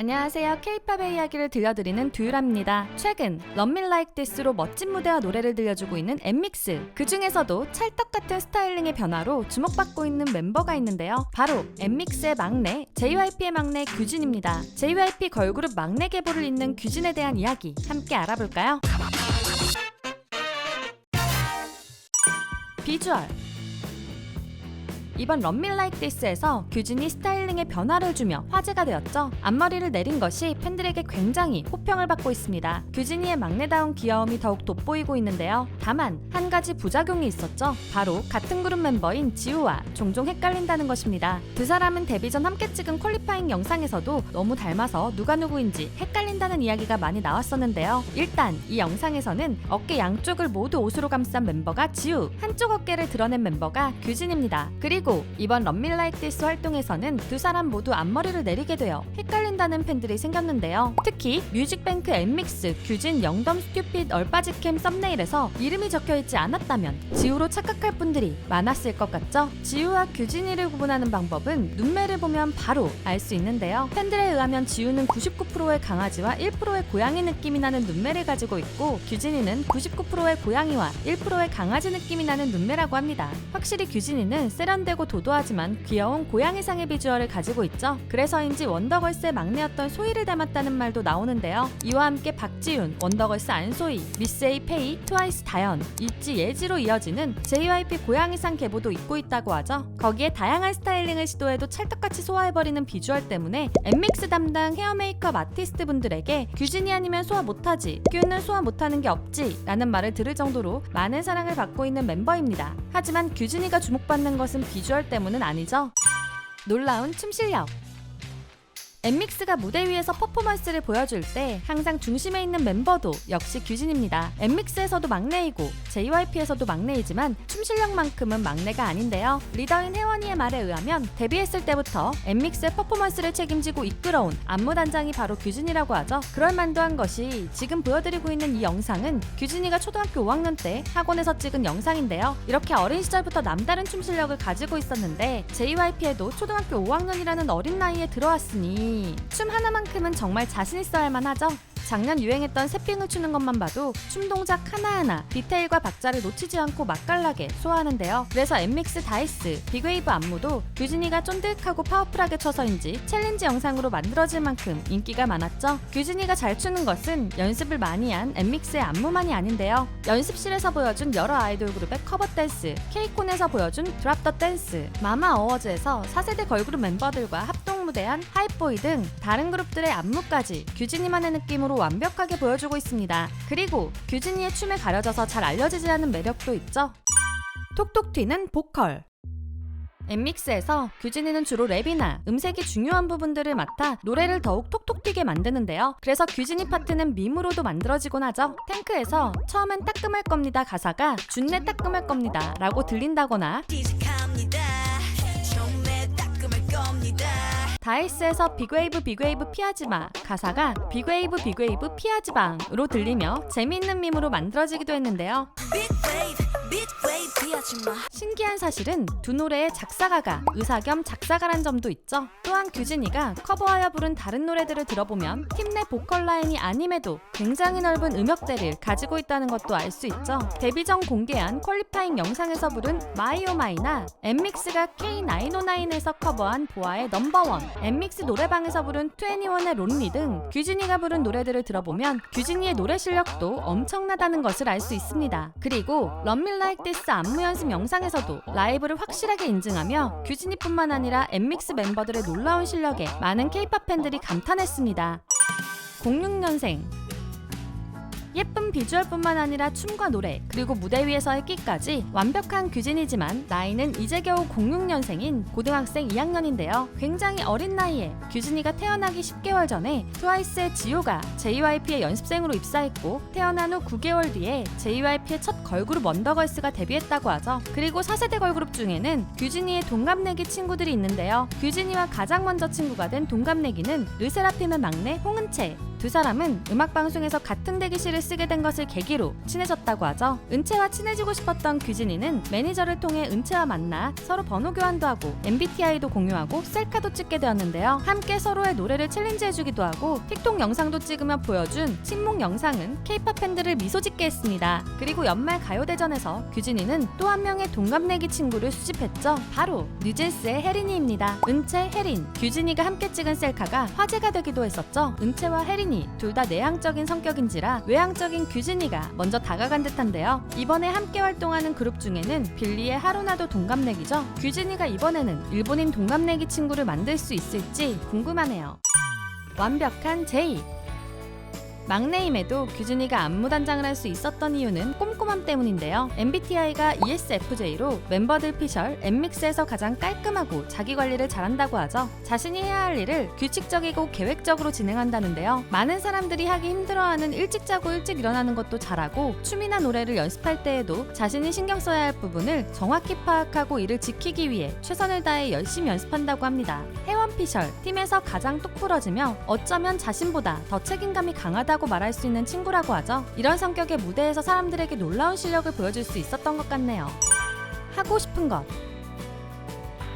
안녕하세요. K-팝의 이야기를 들려드리는 듀유라입니다. 최근 Love Me Like This로 멋진 무대와 노래를 들려주고 있는 엠믹스. 그 중에서도 찰떡같은 스타일링의 변화로 주목받고 있는 멤버가 있는데요. 바로 엠믹스의 막내, JYP의 막내 규진입니다. JYP 걸그룹 막내 계보를 잇는 규진에 대한 이야기 함께 알아볼까요? 비주얼. 이번 Love Me Like This에서 규진이 스타일링에 변화를 주며 화제가 되었죠. 앞머리를 내린 것이 팬들에게 굉장히 호평을 받고 있습니다. 규진이의 막내다운 귀여움이 더욱 돋보이고 있는데요. 다만 한 가지 부작용이 있었죠. 바로 같은 그룹 멤버인 지우와 종종 헷갈린다는 것입니다. 두 사람은 데뷔 전 함께 찍은 퀄리파잉 영상에서도 너무 닮아서 누가 누구인지 헷갈린다는 이야기가 많이 나왔었는데요. 일단 이 영상에서는 어깨 양쪽을 모두 옷으로 감싼 멤버가 지우, 한쪽 어깨를 드러낸 멤버가 규진입니다. 그리고 이번 Love Me Like This 활동에서는 두 사람 모두 앞머리를 내리게 되어 헷갈린다는 팬들이 생겼는데요. 특히 뮤직뱅크 엠믹스, 규진 영덤 스튜핏 얼빠지캠 썸네일에서 이름이 적혀있지 않았다면 지우로 착각할 분들이 많았을 것 같죠? 지우와 규진이를 구분하는 방법은 눈매를 보면 바로 알 수 있는데요. 팬들에 의하면 지우는 99%의 강아지와 1%의 고양이 느낌이 나는 눈매를 가지고 있고 규진이는 99%의 고양이와 1%의 강아지 느낌이 나는 눈매라고 합니다. 확실히 규진이는 세련되고 도도하지만 귀여운 고양이상의 비주얼을 가지고 있죠. 그래서인지 원더걸스의 막내였던 소희를 닮았다는 말도 나오는데요. 이와 함께 박지윤, 원더걸스 안소희, 미스에이 페이, 트와이스 다현, 있지 예지로 이어지는 JYP 고양이상 계보도 입고 있다고 하죠. 거기에 다양한 스타일링을 시도해도 찰떡같이 소화해버리는 비주얼 때문에 엠믹스 담당 헤어 메이크업 아티스트 분들에게 규진이 아니면 소화 못하지, 큐는 소화 못하는 게 없지 라는 말을 들을 정도로 많은 사랑을 받고 있는 멤버입니다. 하지만 규진이가 주목받는 것은 비주얼 때문은 아니죠. 놀라운 춤 실력. 엠믹스가 무대 위에서 퍼포먼스를 보여줄 때 항상 중심에 있는 멤버도 역시 규진입니다. 엠믹스에서도 막내이고 JYP에서도 막내이지만 춤 실력만큼은 막내가 아닌데요. 리더인 혜원이의 말에 의하면 데뷔했을 때부터 엠믹스의 퍼포먼스를 책임지고 이끌어온 안무단장이 바로 규진이라고 하죠. 그럴 만도 한 것이 지금 보여드리고 있는 이 영상은 규진이가 초등학교 5학년 때 학원에서 찍은 영상인데요. 이렇게 어린 시절부터 남다른 춤 실력을 가지고 있었는데 JYP에도 초등학교 5학년이라는 어린 나이에 들어왔으니 춤 하나만큼은 정말 자신 있어야 할 만하죠. 작년 유행했던 새삥을 추는 것만 봐도 춤 동작 하나하나 디테일과 박자를 놓치지 않고 맛깔나게 소화하는데요. 그래서 엠믹스 다이스, 빅웨이브 안무도 규진이가 쫀득하고 파워풀하게 쳐서인지 챌린지 영상으로 만들어질 만큼 인기가 많았죠. 규진이가 잘 추는 것은 연습을 많이 한 엠믹스의 안무만이 아닌데요. 연습실에서 보여준 여러 아이돌 그룹의 커버 댄스, K-콘에서 보여준 드랍 더 댄스, 마마 어워즈에서 4세대 걸그룹 멤버들과 합동 무대한 하이보이 등 다른 그룹들의 안무까지 규진이만의 느낌으로 완벽하게 보여주고 있습니다. 그리고 규진이의 춤에 가려져서 잘 알려지지 않은 매력도 있죠. 톡톡 튀는 보컬. 엠믹스에서 규진이는 주로 랩이나 음색이 중요한 부분들을 맡아 노래를 더욱 톡톡 튀게 만드는데요. 그래서 규진이 파트는 밈으로도 만들어지곤 하죠. 탱크에서 처음엔 따끔할 겁니다 가사가 준내 따끔할 겁니다 라고 들린다거나, 다이스에서 빅웨이브 피하지마 가사가 빅웨이브 피하지방으로 들리며 재미있는 밈으로 만들어지기도 했는데요. 신기한 사실은 두 노래의 작사가가 의사 겸 작사가란 점도 있죠. 또한 규진이가 커버하여 부른 다른 노래들을 들어보면 팀 내 보컬 라인이 아님에도 굉장히 넓은 음역대를 가지고 있다는 것도 알 수 있죠. 데뷔 전 공개한 퀄리파잉 영상에서 부른 마이오마이나 엠믹스가 K909에서 커버한 보아의 넘버원, 엠믹스 노래방에서 부른 21의 론리 등 규진이가 부른 노래들을 들어보면 규진이의 노래 실력도 엄청나다는 것을 알 수 있습니다. 그리고 Love Me Like This 안무 연습 영상에서도 라이브를 확실하게 인증하며 규진이뿐만 아니라 엠믹스 멤버들의 놀라운 실력에 많은 K-팝 팬들이 감탄했습니다. 06년생. 예쁜 비주얼뿐만 아니라 춤과 노래, 그리고 무대 위에서의 끼까지 완벽한 규진이지만 나이는 이제 겨우 06년생인 고등학생 2학년인데요. 굉장히 어린 나이에 규진이가 태어나기 10개월 전에 트와이스의 지효가 JYP의 연습생으로 입사했고 태어난 후 9개월 뒤에 JYP의 첫 걸그룹 원더걸스가 데뷔했다고 하죠. 그리고 4세대 걸그룹 중에는 규진이의 동갑내기 친구들이 있는데요. 규진이와 가장 먼저 친구가 된 동갑내기는 르세라핌의 막내 홍은채, 두 사람은 음악방송에서 같은 대기실을 쓰게 된 것을 계기로 친해졌다고 하죠. 은채와 친해지고 싶었던 규진이는 매니저를 통해 은채와 만나 서로 번호 교환도 하고 MBTI도 공유하고 셀카도 찍게 되었는데요. 함께 서로의 노래를 챌린지해주기도 하고 틱톡 영상도 찍으며 보여준 친목 영상은 K-팝 팬들을 미소 짓게 했습니다. 그리고 연말 가요대전에서 규진이는 또 한 명의 동갑내기 친구를 수집했죠. 바로 뉴진스의 혜린이입니다. 은채, 혜린, 규진이가 함께 찍은 셀카가 화제가 되기도 했었죠. 은채와 혜린이 둘 다 내향적인 성격인지라 외향적인 규진이가 먼저 다가간 듯한데요. 이번에 함께 활동하는 그룹 중에는 빌리의 하루나도 동갑내기죠. 규진이가 이번에는 일본인 동갑내기 친구를 만들 수 있을지 궁금하네요. 완벽한 제이. 막내임에도 규진이가 안무단장을 할 수 있었던 이유는 꼼꼼함 때문인데요. MBTI가 ESFJ로 멤버들 피셜, 엠믹스에서 가장 깔끔하고 자기 관리를 잘한다고 하죠. 자신이 해야 할 일을 규칙적이고 계획적으로 진행한다는데요. 많은 사람들이 하기 힘들어하는 일찍 자고 일찍 일어나는 것도 잘하고 춤이나 노래를 연습할 때에도 자신이 신경 써야 할 부분을 정확히 파악하고 이를 지키기 위해 최선을 다해 열심히 연습한다고 합니다. 회원 피셜, 팀에서 가장 똑부러지며 어쩌면 자신보다 더 책임감이 강하다고 말할 수 있는 친구라고 하죠. 이런 성격의 무대에서 사람들에게 놀라운 실력을 보여줄 수 있었던 것 같네요. 하고 싶은 것.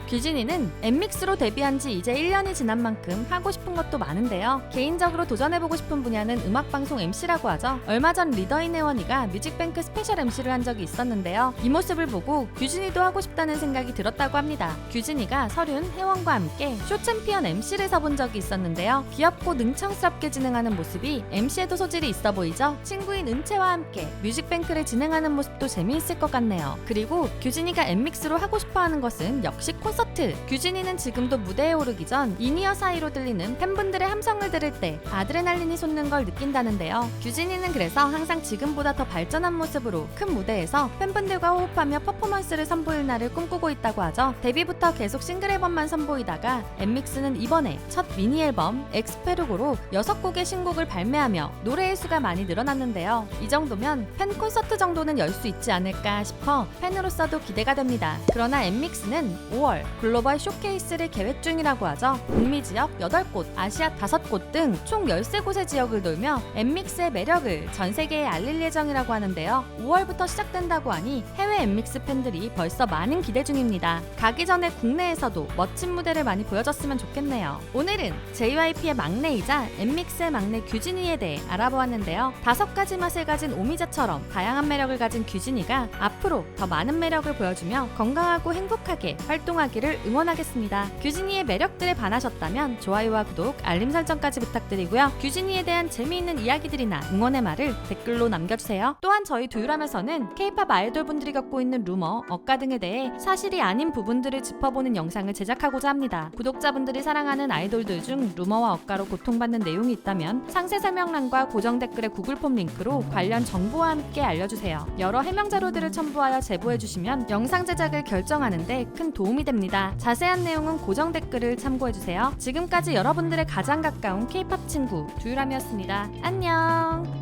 규진이는 엠믹스로 데뷔한 지 이제 1년이 지난 만큼 하고 싶은 것도 많은데요. 개인적으로 도전해보고 싶은 분야는 음악방송 MC라고 하죠. 얼마 전 리더인 혜원이가 뮤직뱅크 스페셜 MC를 한 적이 있었는데요. 이 모습을 보고 규진이도 하고 싶다는 생각이 들었다고 합니다. 규진이가 설윤, 혜원과 함께 쇼 챔피언 MC를 서본 적이 있었는데요. 귀엽고 능청스럽게 진행하는 모습이 MC에도 소질이 있어 보이죠? 친구인 은채와 함께 뮤직뱅크를 진행하는 모습도 재미있을 것 같네요. 그리고 규진이가 엠믹스로 하고 싶어하는 것은 역시 콘서트. 규진이는 지금도 무대에 오르기 전 인이어 사이로 들리는 팬분들의 함성을 들을 때 아드레날린이 솟는 걸 느낀다는데요. 규진이는 그래서 항상 지금보다 더 발전한 모습으로 큰 무대에서 팬분들과 호흡하며 퍼포먼스를 선보일 날을 꿈꾸고 있다고 하죠. 데뷔부터 계속 싱글 앨범만 선보이다가 엠믹스는 이번에 첫 미니 앨범 엑스페르고로 6곡의 신곡을 발매하며 노래의 수가 많이 늘어났는데요. 이 정도면 팬 콘서트 정도는 열 수 있지 않을까 싶어 팬으로서도 기대가 됩니다. 그러나 엠믹스는 5월 글로벌 쇼케이스를 계획 중이라고 하죠. 북미 지역 8곳, 아시아 5곳 등 총 13곳의 지역을 돌며 엠믹스의 매력을 전 세계에 알릴 예정이라고 하는데요. 5월부터 시작된다고 하니 해외 엠믹스 팬들이 벌써 많은 기대 중입니다. 가기 전에 국내에서도 멋진 무대를 많이 보여줬으면 좋겠네요. 오늘은 JYP의 막내이자 엠믹스의 막내 규진이에 대해 알아보았는데요. 5가지 맛을 가진 오미자처럼 다양한 매력을 가진 규진이가 앞으로 더 많은 매력을 보여주며 건강하고 행복하게 활동하기를 응원하겠습니다. 규진이의 매력들에 반하셨다면 좋아요와 구독, 알림 설정까지 부탁드리고요. 규진이에 대한 재미있는 이야기들이나 응원의 말을 댓글로 남겨주세요. 또한 저희 두유람에서는 K-팝 아이돌분들이 겪고 있는 루머, 억가 등에 대해 사실이 아닌 부분들을 짚어보는 영상을 제작하고자 합니다. 구독자분들이 사랑하는 아이돌들 중 루머와 억가로 고통받는 내용이 있다면 상세 설명란과 고정 댓글의 구글 폼 링크로 관련 정보와 함께 알려주세요. 여러 해명 자료들을 첨부하여 제보해주시면 영상 제작을 결정하는 데 큰 도움이 됩니다. 자세한 내용은 고정 댓글을 참고해주세요. 지금까지 여러분들의 가장 가까운 K-팝 친구 두유람이었습니다. 안녕.